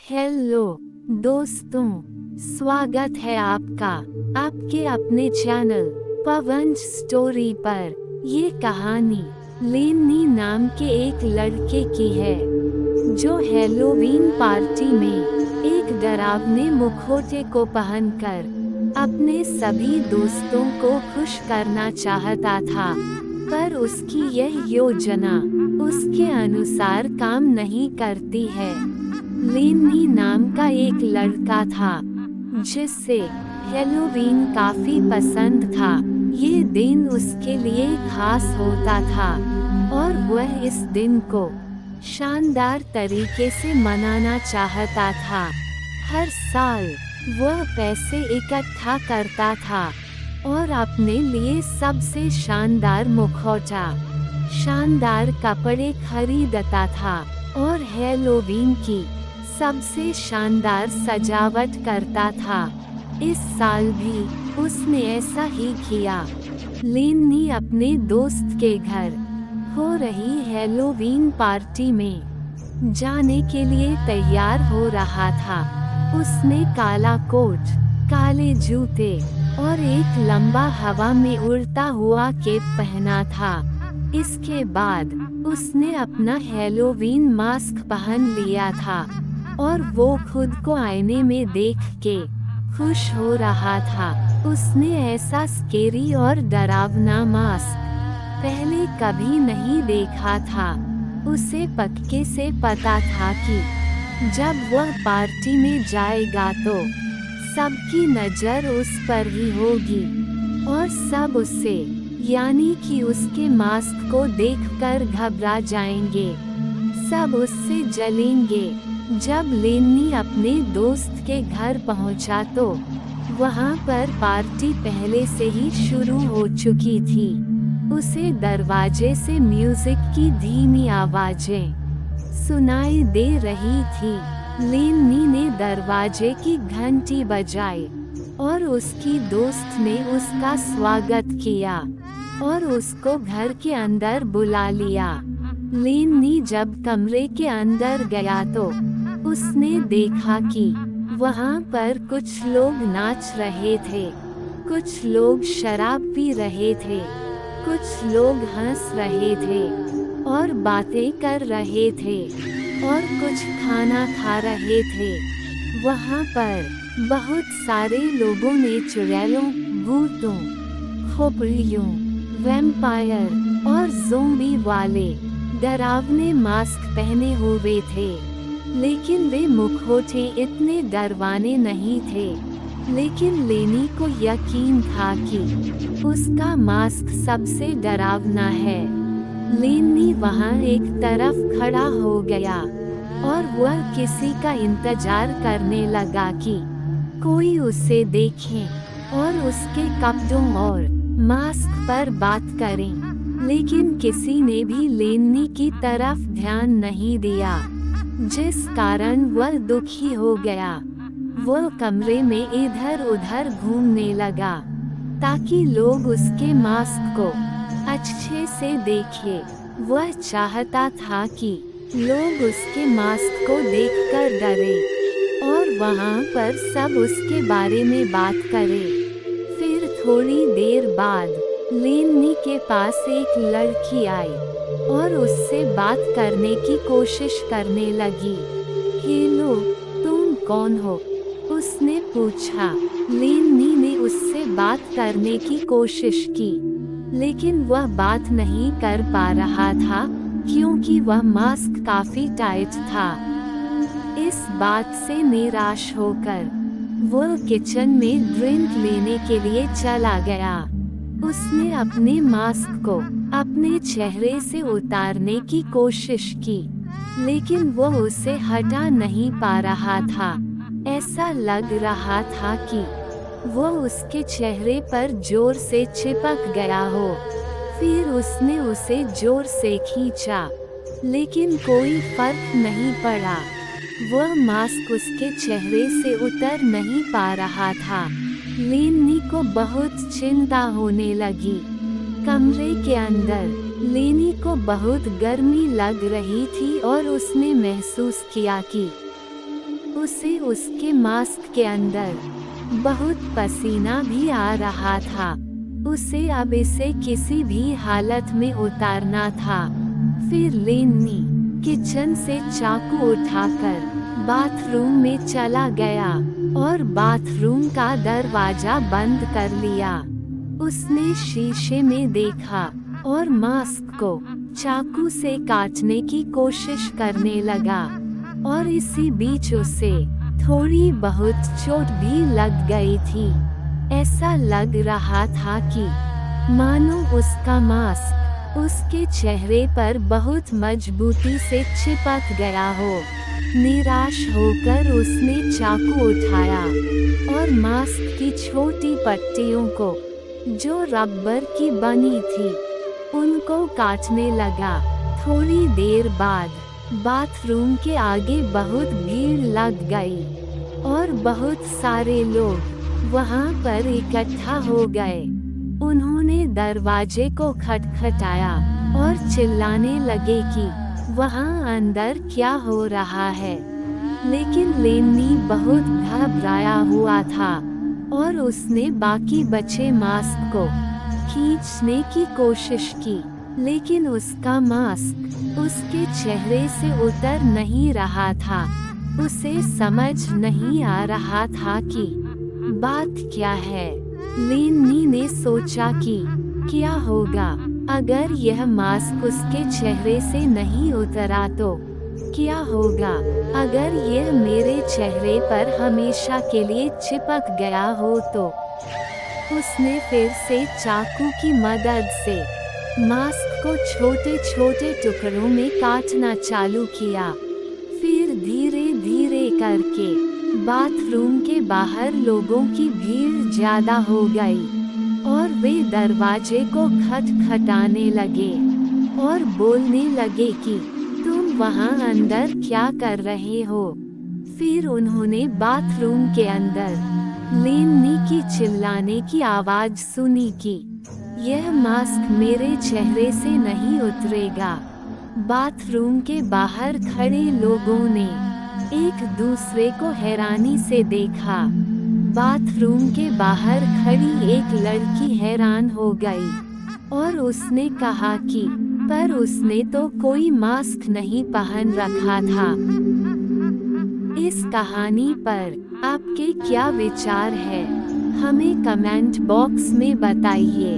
Hello दोस्तों, स्वागत है आपका आपके अपने चैनल पवंच स्टोरी पर। ये कहानी लेनी नाम के एक लड़के की है जो हैलोवीन पार्टी में एक डरावने मुखौटे को पहनकर अपने सभी दोस्तों को खुश करना चाहता था। पर उसकी यह योजना उसके अनुसार काम नहीं करती है। लेनी नाम का एक लड़का था जिससे हैलोवीन काफी पसंद था। ये दिन उसके लिए खास होता था और वह इस दिन को शानदार तरीके से मनाना चाहता था। हर साल वह पैसे इकट्ठा करता था और अपने लिए सबसे शानदार मुखौटा, शानदार कपड़े खरीदता था और हैलोवीन की सबसे शानदार सजावट करता था। इस साल भी उसने ऐसा ही किया। लेनी अपने दोस्त के घर हो रही हैलोवीन पार्टी में जाने के लिए तैयार हो रहा था। उसने काला कोट, काले जूते और एक लंबा हवा में उड़ता हुआ केप पहना था। इसके बाद उसने अपना हैलोवीन मास्क पहन लिया था और वो खुद को आईने में देख के खुश हो रहा था। उसने ऐसा स्केरी और डरावना मास्क पहले कभी नहीं देखा था। उसे पक्के से पता था कि जब वह पार्टी में जाएगा तो सबकी नज़र उस पर ही होगी और सब उससे यानी कि उसके मास्क को देखकर घबरा जाएंगे, सब उससे जलेंगे। जब लेनी अपने दोस्त के घर पहुंचा तो वहां पर पार्टी पहले से ही शुरू हो चुकी थी। उसे दरवाजे से म्यूजिक की धीमी आवाजें सुनाई दे रही थी। लेनी ने दरवाजे की घंटी बजाई और उसकी दोस्त ने उसका स्वागत किया और उसको घर के अंदर बुला लिया। लेनी जब कमरे के अंदर गया तो उसने देखा कि वहाँ पर कुछ लोग नाच रहे थे, कुछ लोग शराब पी रहे थे, कुछ लोग हंस रहे थे और बातें कर रहे थे और कुछ खाना खा रहे थे। वहाँ पर बहुत सारे लोगों ने चुड़ैलों, भूतों, खोपड़ियों, वैम्पायर और ज़ोंबी वाले डरावने मास्क पहने हुए थे। लेकिन वे मुखौटे इतने डरवाने नहीं थे। लेकिन लेनी को यकीन था कि उसका मास्क सबसे डरावना है। लेनी वहाँ एक तरफ खड़ा हो गया और वह किसी का इंतजार करने लगा कि कोई उसे देखे और उसके कपड़ों और मास्क पर बात करें। लेकिन किसी ने भी लेनी की तरफ ध्यान नहीं दिया, जिस कारण वह दुखी हो गया। वह कमरे में इधर उधर घूमने लगा ताकि लोग उसके मास्क को अच्छे से देखें। वह चाहता था कि लोग उसके मास्क को देखकर डरे और वहाँ पर सब उसके बारे में बात करें। फिर थोड़ी देर बाद लेनी के पास एक लड़की आई और उससे बात करने की कोशिश करने लगी। हेलो, तुम कौन हो? उसने पूछा। लेनी ने उससे बात करने की कोशिश की लेकिन वह बात नहीं कर पा रहा था क्योंकि वह मास्क काफी टाइट था। इस बात से निराश होकर वह किचन में ड्रिंक लेने के लिए चला गया। उसने अपने मास्क को अपने चेहरे से उतारने की कोशिश की लेकिन वह उसे हटा नहीं पा रहा था। ऐसा लग रहा था कि वह उसके चेहरे पर जोर से चिपक गया हो। फिर उसने उसे जोर से खींचा लेकिन कोई फर्क नहीं पड़ा। वह मास्क उसके चेहरे से उतर नहीं पा रहा था। लेनी को बहुत चिंता होने लगी। कमरे के अंदर लेनी को बहुत गर्मी लग रही थी और उसने महसूस किया कि उसे उसके मास्क के अंदर बहुत पसीना भी आ रहा था। उसे अब इसे किसी भी हालत में उतारना था। फिर लेनी किचन से चाकू उठाकर बाथरूम में चला गया और बाथरूम का दरवाजा बंद कर लिया। उसने शीशे में देखा और मास्क को चाकू से काटने की कोशिश करने लगा और इसी बीच उसे थोड़ी बहुत चोट भी लग गई थी। ऐसा लग रहा था कि मानो उसका मास्क उसके चेहरे पर बहुत मजबूती से चिपक गया हो। निराश होकर उसने चाकू उठाया और मास्क की छोटी पट्टियों को, जो रबर की बनी थी, उनको काटने लगा। थोड़ी देर बाद बाथरूम के आगे बहुत भीड़ लग गई और बहुत सारे लोग वहां पर इकट्ठा हो गए। उन्होंने दरवाजे को खटखटाया और चिल्लाने लगे कि वहां अंदर क्या हो रहा है। लेकिन लेनी बहुत घबराया हुआ था और उसने बाकी बचे मास्क को खींचने की कोशिश की, लेकिन उसका मास्क उसके चेहरे से उतर नहीं रहा था। उसे समझ नहीं आ रहा था कि बात क्या है। लेनी ने सोचा कि क्या होगा अगर यह मास्क उसके चेहरे से नहीं उतरा तो? क्या होगा अगर यह मेरे चेहरे पर हमेशा के लिए चिपक गया हो तो? उसने फिर से चाकू की मदद से मास्क को छोटे छोटे टुकड़ों में काटना चालू किया। फिर धीरे धीरे करके बाथरूम के बाहर लोगों की भीड़ ज्यादा हो गई और वे दरवाजे को खटखटाने लगे और बोलने लगे कि तुम वहां अंदर क्या कर रहे हो। फिर उन्होंने बाथरूम के अंदर लेनी की चिल्लाने की आवाज सुनी कि यह मास्क मेरे चेहरे से नहीं उतरेगा। बाथरूम के बाहर खड़े लोगों ने एक दूसरे को हैरानी से देखा। बाथरूम के बाहर खड़ी एक लड़की हैरान हो गई और उसने कहा कि पर उसने तो कोई मास्क नहीं पहन रखा था। इस कहानी पर आपके क्या विचार है, हमें कमेंट बॉक्स में बताइए।